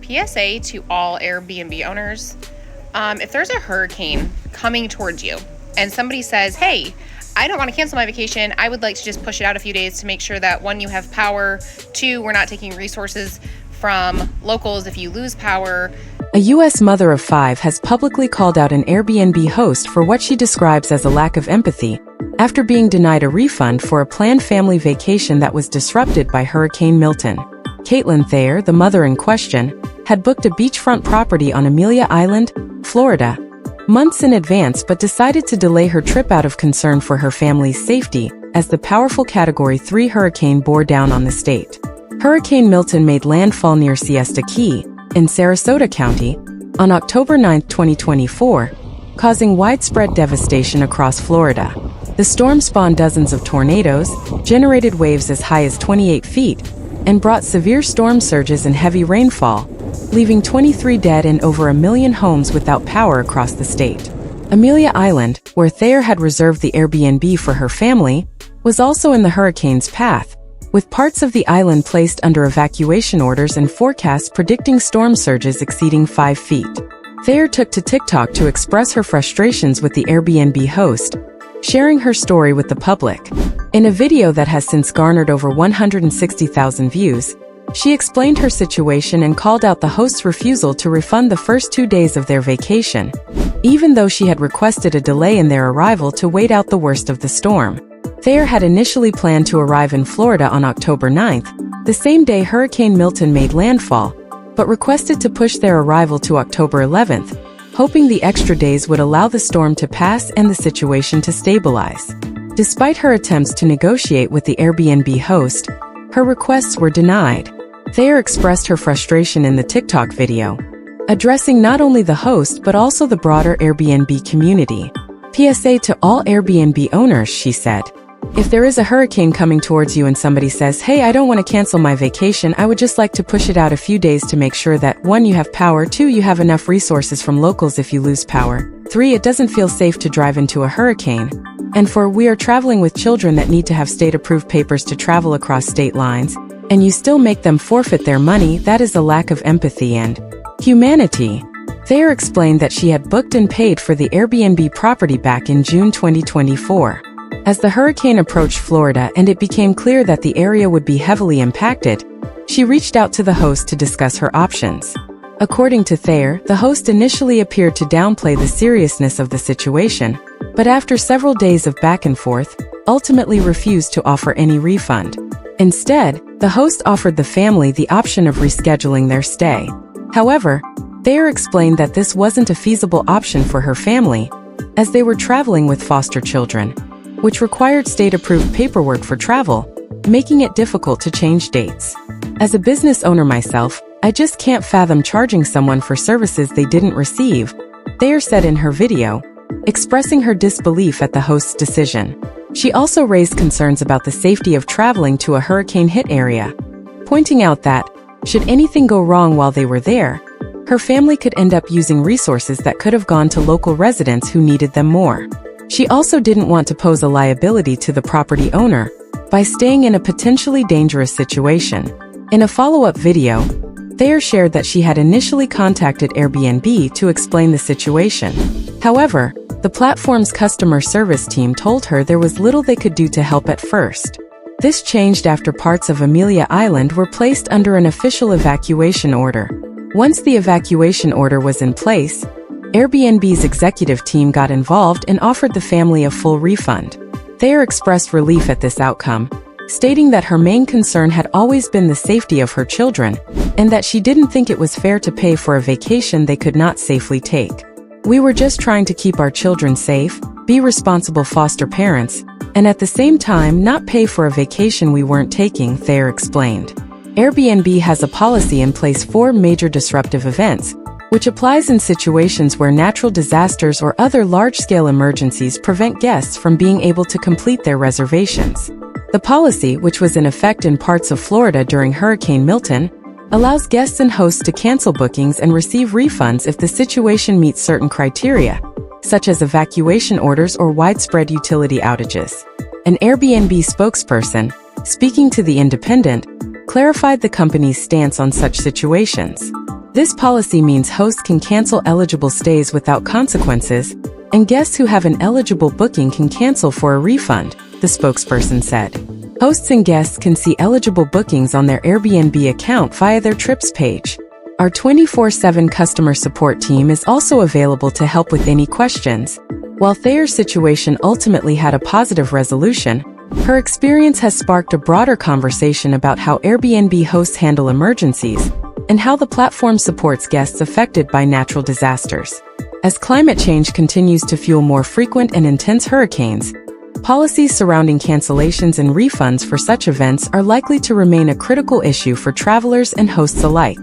PSA to all Airbnb owners. If there's a hurricane coming towards you and somebody says, hey, I don't want to cancel my vacation, I would like to just push it out a few days to make sure that one, you have power, two, we're not taking resources from locals if you lose power. A U.S. mother of 5 has publicly called out an Airbnb host for what she describes as a lack of empathy after being denied a refund for a planned family vacation that was disrupted by Hurricane Milton. Caitlin Thayer, the mother in question, had booked a beachfront property on Amelia Island, Florida, months in advance but decided to delay her trip out of concern for her family's safety as the powerful Category 3 hurricane bore down on the state. Hurricane Milton made landfall near Siesta Key, in Sarasota County, on October 9, 2024, causing widespread devastation across Florida. The storm spawned dozens of tornadoes, generated waves as high as 28 feet, and brought severe storm surges and heavy rainfall, leaving 23 dead and over 1 million homes without power across the state. Amelia Island, where Thayer had reserved the Airbnb for her family, was also in the hurricane's path, with parts of the island placed under evacuation orders and forecasts predicting storm surges exceeding 5 feet. Thayer took to TikTok to express her frustrations with the Airbnb host, sharing her story with the public. In a video that has since garnered over 160,000 views, she explained her situation and called out the host's refusal to refund the first 2 days of their vacation, even though she had requested a delay in their arrival to wait out the worst of the storm. Thayer had initially planned to arrive in Florida on October 9th, the same day Hurricane Milton made landfall, but requested to push their arrival to October 11th, hoping the extra days would allow the storm to pass and the situation to stabilize. Despite her attempts to negotiate with the Airbnb host, her requests were denied. Thayer expressed her frustration in the TikTok video, addressing not only the host but also the broader Airbnb community. PSA to all Airbnb owners, she said. If there is a hurricane coming towards you and somebody says, hey, I don't want to cancel my vacation, I would just like to push it out a few days to make sure that 1, you have power, 2, you have enough resources from locals if you lose power, 3, it doesn't feel safe to drive into a hurricane, and 4, we are traveling with children that need to have state-approved papers to travel across state lines, and you still make them forfeit their money. That is a lack of empathy and humanity. Thayer explained that she had booked and paid for the Airbnb property back in June 2024. As the hurricane approached Florida and it became clear that the area would be heavily impacted, she reached out to the host to discuss her options. According to Thayer, the host initially appeared to downplay the seriousness of the situation, but after several days of back and forth, ultimately refused to offer any refund. Instead, the host offered the family the option of rescheduling their stay. However, Thayer explained that this wasn't a feasible option for her family, as they were traveling with foster children, which required state-approved paperwork for travel, making it difficult to change dates. As a business owner myself, I just can't fathom charging someone for services they didn't receive, Thayer said in her video, expressing her disbelief at the host's decision. She also raised concerns about the safety of traveling to a hurricane-hit area, pointing out that, should anything go wrong while they were there, her family could end up using resources that could have gone to local residents who needed them more. She also didn't want to pose a liability to the property owner by staying in a potentially dangerous situation. In a follow-up video, Thayer shared that she had initially contacted Airbnb to explain the situation. However, the platform's customer service team told her there was little they could do to help at first. This changed after parts of Amelia Island were placed under an official evacuation order. Once the evacuation order was in place, Airbnb's executive team got involved and offered the family a full refund. Thayer expressed relief at this outcome, stating that her main concern had always been the safety of her children, and that she didn't think it was fair to pay for a vacation they could not safely take. We were just trying to keep our children safe, be responsible foster parents, and at the same time not pay for a vacation we weren't taking, Thayer explained. Airbnb has a policy in place for major disruptive events, which applies in situations where natural disasters or other large-scale emergencies prevent guests from being able to complete their reservations. The policy, which was in effect in parts of Florida during Hurricane Milton, allows guests and hosts to cancel bookings and receive refunds if the situation meets certain criteria, such as evacuation orders or widespread utility outages. An Airbnb spokesperson, speaking to The Independent, clarified the company's stance on such situations. This policy means hosts can cancel eligible stays without consequences, and guests who have an eligible booking can cancel for a refund, the spokesperson said. Hosts and guests can see eligible bookings on their Airbnb account via their trips page. Our 24/7 customer support team is also available to help with any questions. While Thayer's situation ultimately had a positive resolution, her experience has sparked a broader conversation about how Airbnb hosts handle emergencies and how the platform supports guests affected by natural disasters. As climate change continues to fuel more frequent and intense hurricanes, policies surrounding cancellations and refunds for such events are likely to remain a critical issue for travelers and hosts alike.